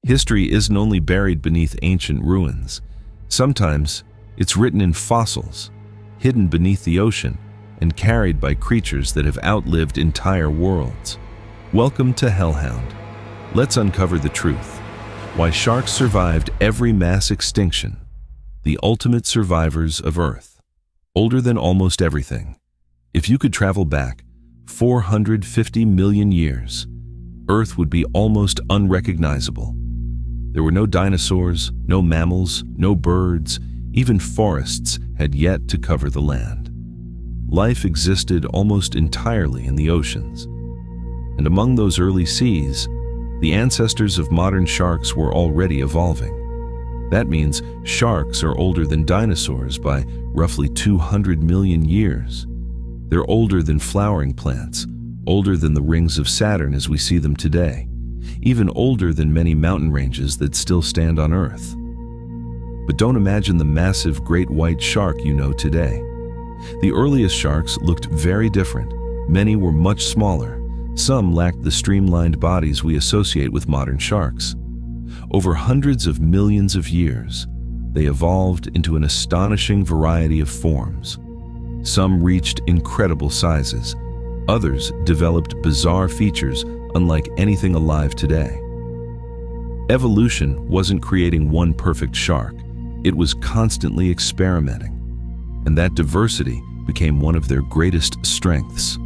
History isn't only buried beneath ancient ruins. Sometimes it's written in fossils, hidden beneath the ocean, and carried by creatures that have outlived entire worlds. Welcome to Hellhound. Let's uncover the truth. Why sharks survived every mass extinction. The ultimate survivors of Earth. Older than almost everything. If you could travel back 450 million years, Earth would be almost unrecognizable. There were no dinosaurs, no mammals, no birds, even forests had yet to cover the land. Life existed almost entirely in the oceans. And among those early seas, the ancestors of modern sharks were already evolving. That means sharks are older than dinosaurs by roughly 200 million years. They're older than flowering plants, older than the rings of Saturn as we see them today, even older than many mountain ranges that still stand on Earth. But don't imagine the massive great white shark you know today. The earliest sharks looked very different. Many were much smaller. Some lacked the streamlined bodies we associate with modern sharks. Over hundreds of millions of years, they evolved into an astonishing variety of forms. Some reached incredible sizes. Others developed bizarre features unlike anything alive today. Evolution wasn't creating one perfect shark. It was constantly experimenting. And that diversity became one of their greatest strengths.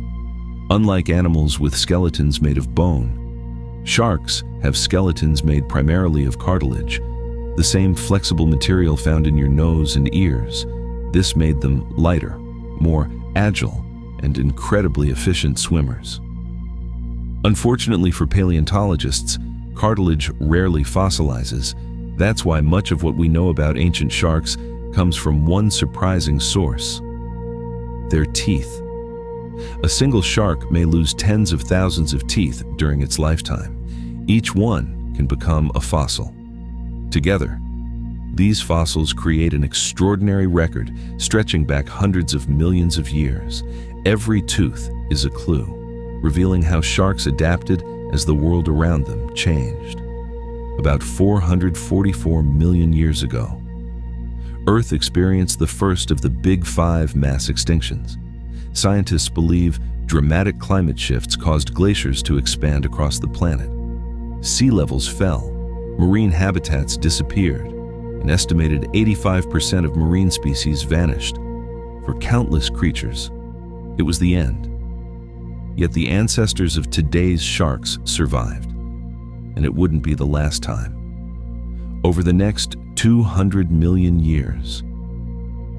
Unlike animals with skeletons made of bone, sharks have skeletons made primarily of cartilage, the same flexible material found in your nose and ears. This made them lighter, more agile, and incredibly efficient swimmers. Unfortunately for paleontologists, cartilage rarely fossilizes. That's why much of what we know about ancient sharks comes from one surprising source: their teeth. A single shark may lose tens of thousands of teeth during its lifetime. Each one can become a fossil. Together, these fossils create an extraordinary record stretching back hundreds of millions of years. Every tooth is a clue, revealing how sharks adapted as the world around them changed. About 444 million years ago, Earth experienced the first of the Big Five mass extinctions. Scientists believe dramatic climate shifts caused glaciers to expand across the planet. Sea levels fell, marine habitats disappeared, an estimated 85% of marine species vanished. For countless creatures, it was the end. Yet the ancestors of today's sharks survived, and it wouldn't be the last time. Over the next 200 million years,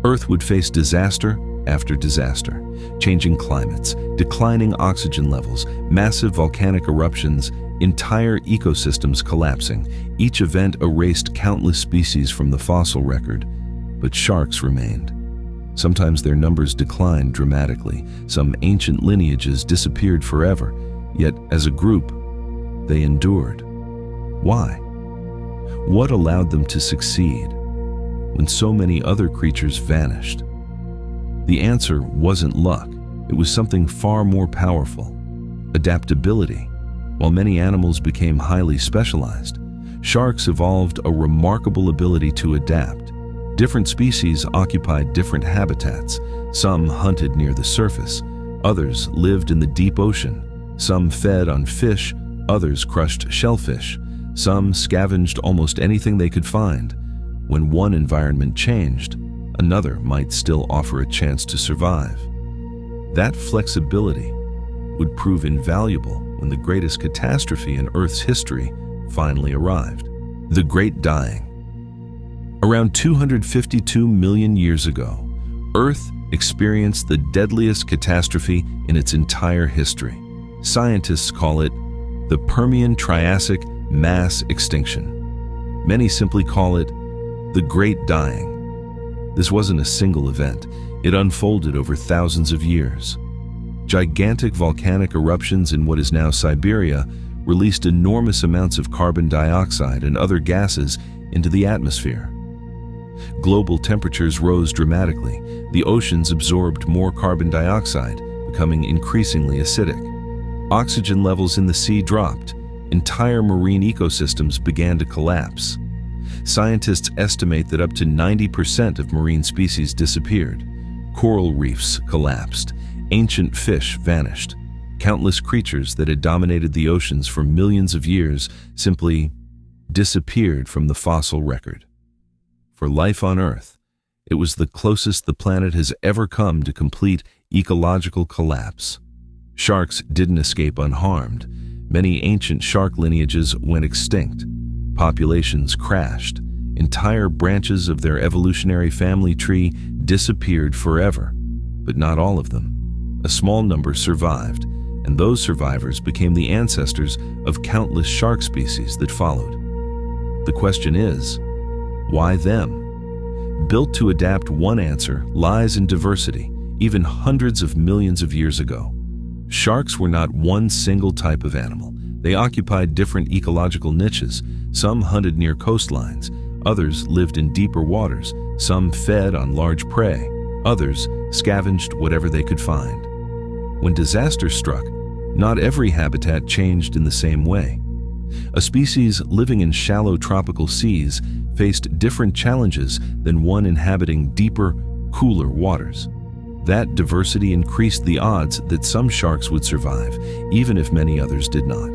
Earth would face disaster after disaster, changing climates, declining oxygen levels, massive volcanic eruptions, entire ecosystems collapsing. Each event erased countless species from the fossil record, but sharks remained. Sometimes their numbers declined dramatically. Some ancient lineages disappeared forever, yet as a group, they endured. Why? What allowed them to succeed when so many other creatures vanished? The answer wasn't luck. It was something far more powerful: adaptability. While many animals became highly specialized, sharks evolved a remarkable ability to adapt. Different species occupied different habitats. Some hunted near the surface. Others lived in the deep ocean. Some fed on fish. Others crushed shellfish. Some scavenged almost anything they could find. When one environment changed, another might still offer a chance to survive. That flexibility would prove invaluable when the greatest catastrophe in Earth's history finally arrived: the Great Dying. Around 252 million years ago, Earth experienced the deadliest catastrophe in its entire history. Scientists call it the Permian Triassic mass extinction. Many simply call it the Great Dying. This wasn't a single event. It unfolded over thousands of years. Gigantic volcanic eruptions in what is now Siberia released enormous amounts of carbon dioxide and other gases into the atmosphere. Global temperatures rose dramatically. The oceans absorbed more carbon dioxide, becoming increasingly acidic. Oxygen levels in the sea dropped, entire marine ecosystems began to collapse. Scientists estimate that up to 90% of marine species disappeared. Coral reefs collapsed, ancient fish vanished. Countless creatures that had dominated the oceans for millions of years simply disappeared from the fossil record. For life on Earth, it was the closest the planet has ever come to complete ecological collapse. Sharks didn't escape unharmed. Many ancient shark lineages went extinct. Populations crashed. Entire branches of their evolutionary family tree disappeared forever, but not all of them. A small number survived, and those survivors became the ancestors of countless shark species that followed. The question is, why them? Built to adapt, one answer lies in diversity, even hundreds of millions of years ago. Sharks were not one single type of animal. They occupied different ecological niches. Some hunted near coastlines, others lived in deeper waters, some fed on large prey, others scavenged whatever they could find. When disaster struck, not every habitat changed in the same way. A species living in shallow tropical seas faced different challenges than one inhabiting deeper, cooler waters. That diversity increased the odds that some sharks would survive, even if many others did not.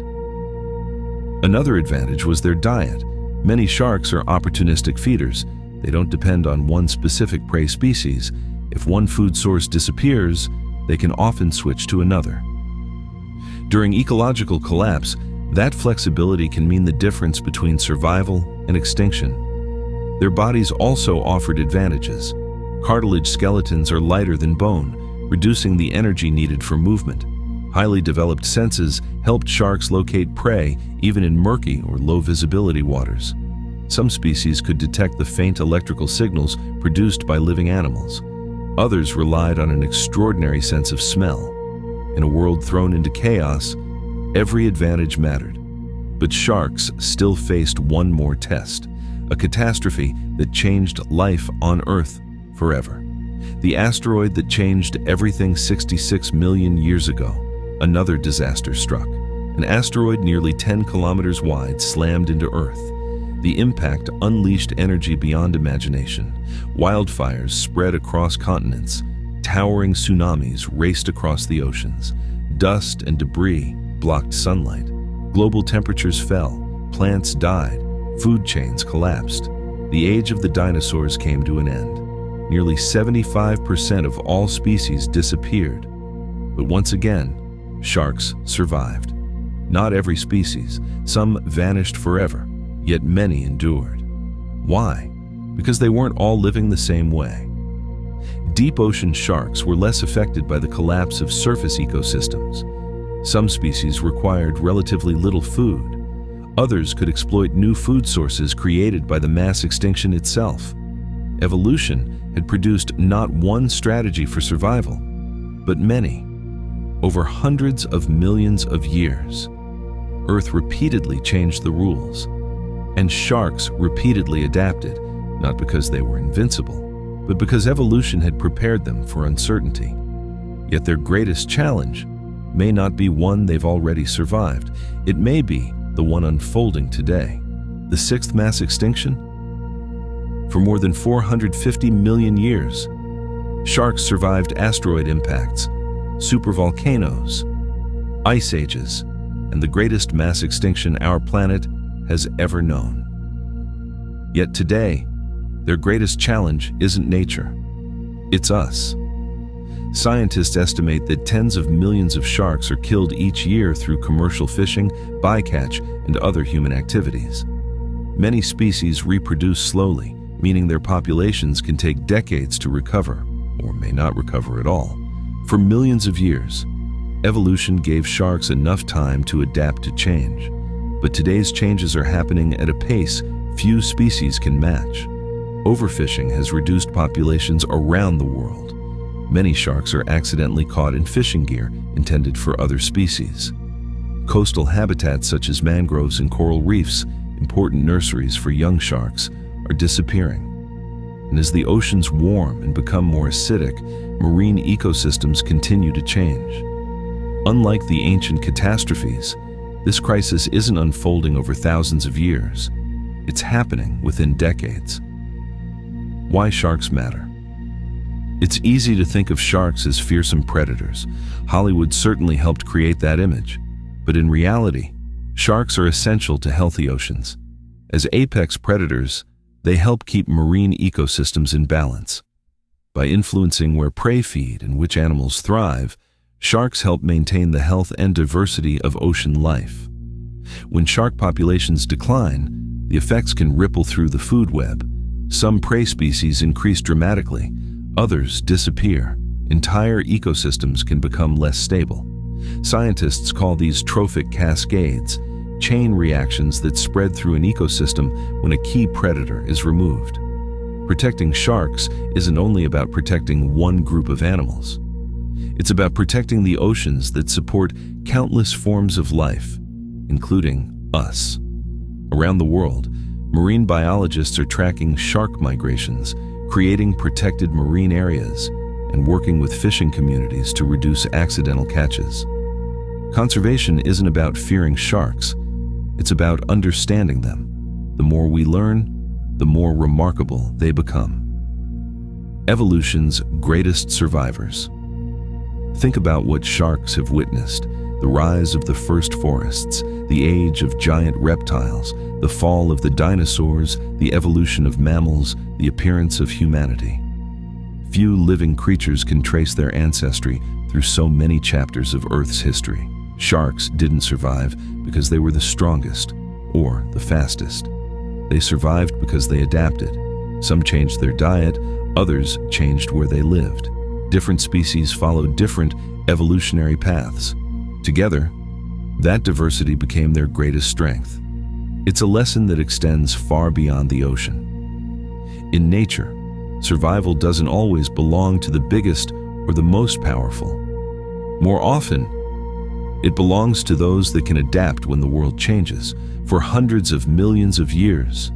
Another advantage was their diet. Many sharks are opportunistic feeders. They don't depend on one specific prey species. If one food source disappears, they can often switch to another. During ecological collapse, that flexibility can mean the difference between survival and extinction. Their bodies also offered advantages. Cartilage skeletons are lighter than bone, reducing the energy needed for movement. Highly developed senses helped sharks locate prey even in murky or low visibility waters. Some species could detect the faint electrical signals produced by living animals. Others relied on an extraordinary sense of smell. In a world thrown into chaos, every advantage mattered. But sharks still faced one more test, a catastrophe that changed life on Earth forever. The asteroid that changed everything 66 million years ago. Another disaster struck. An asteroid nearly 10 kilometers wide slammed into Earth. The impact unleashed energy beyond imagination. Wildfires spread across continents. Towering tsunamis raced across the oceans. Dust and debris blocked sunlight. Global temperatures fell. Plants died. Food chains collapsed. The age of the dinosaurs came to an end. Nearly 75% of all species disappeared. But once again, sharks survived. Not every species. Some vanished forever, yet many endured. Why? Because they weren't all living the same way. Deep ocean sharks were less affected by the collapse of surface ecosystems. Some species required relatively little food. Others could exploit new food sources created by the mass extinction itself. Evolution had produced not one strategy for survival, but many. Over hundreds of millions of years, Earth repeatedly changed the rules, and sharks repeatedly adapted, not because they were invincible, but because evolution had prepared them for uncertainty. Yet their greatest challenge may not be one they've already survived. It may be the one unfolding today. The sixth mass extinction? For more than 450 million years, sharks survived asteroid impacts, supervolcanoes, ice ages, and the greatest mass extinction our planet has ever known. Yet today, their greatest challenge isn't nature, it's us. Scientists estimate that tens of millions of sharks are killed each year through commercial fishing, bycatch, and other human activities. Many species reproduce slowly, meaning their populations can take decades to recover, or may not recover at all. For millions of years, evolution gave sharks enough time to adapt to change. But today's changes are happening at a pace few species can match. Overfishing has reduced populations around the world. Many sharks are accidentally caught in fishing gear intended for other species. Coastal habitats such as mangroves and coral reefs, important nurseries for young sharks, are disappearing. And as the oceans warm and become more acidic, marine ecosystems continue to change. Unlike the ancient catastrophes, This crisis isn't unfolding over thousands of years. It's happening within decades. Why sharks matter? It's easy to think of sharks as fearsome predators. Hollywood certainly helped create that image. But in reality, sharks are essential to healthy oceans. As apex predators, they help keep marine ecosystems in balance. By influencing where prey feed and which animals thrive, sharks help maintain the health and diversity of ocean life. When shark populations decline, the effects can ripple through the food web. Some prey species increase dramatically, others disappear. Entire ecosystems can become less stable. Scientists call these trophic cascades, chain reactions that spread through an ecosystem when a key predator is removed. Protecting sharks isn't only about protecting one group of animals. It's about protecting the oceans that support countless forms of life, including us. Around the world, marine biologists are tracking shark migrations, creating protected marine areas, and working with fishing communities to reduce accidental catches. Conservation isn't about fearing sharks. It's about understanding them. The more we learn, the more remarkable they become. Evolution's greatest survivors. Think about what sharks have witnessed: the rise of the first forests, the age of giant reptiles, the fall of the dinosaurs, the evolution of mammals, the appearance of humanity. Few living creatures can trace their ancestry through so many chapters of Earth's history. Sharks didn't survive because they were the strongest or the fastest. They survived because they adapted. Some changed their diet, others changed where they lived. Different species followed different evolutionary paths. Together, that diversity became their greatest strength. It's a lesson that extends far beyond the ocean. In nature, survival doesn't always belong to the biggest or the most powerful. More often, it belongs to those that can adapt when the world changes. For hundreds of millions of years,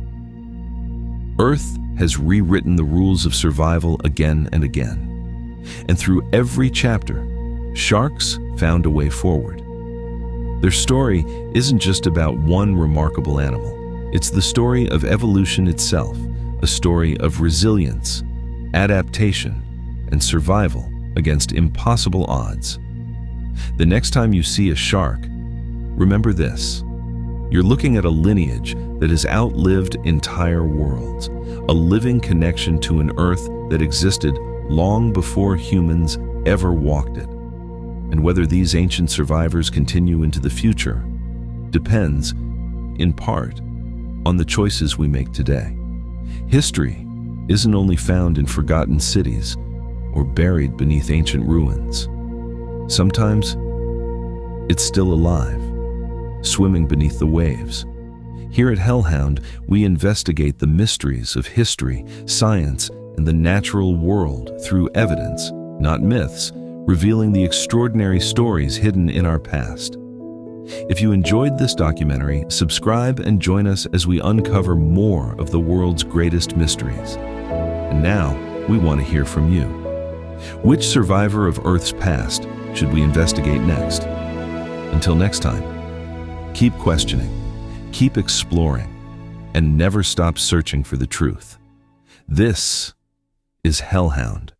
Earth has rewritten the rules of survival again and again. And through every chapter, sharks found a way forward. Their story isn't just about one remarkable animal. It's the story of evolution itself, a story of resilience, adaptation, and survival against impossible odds. The next time you see a shark, remember this: you're looking at a lineage that has outlived entire worlds, a living connection to an Earth that existed long before humans ever walked it. And whether these ancient survivors continue into the future depends, in part, on the choices we make today. History isn't only found in forgotten cities or buried beneath ancient ruins. Sometimes it's still alive, swimming beneath the waves. Here at Hellhound, we investigate the mysteries of history, science, and the natural world through evidence, not myths, revealing the extraordinary stories hidden in our past. If you enjoyed this documentary, subscribe and join us as we uncover more of the world's greatest mysteries. And now, we want to hear from you. Which survivor of Earth's past should we investigate next? Until next time, keep questioning, keep exploring, and never stop searching for the truth. This is Hellhound.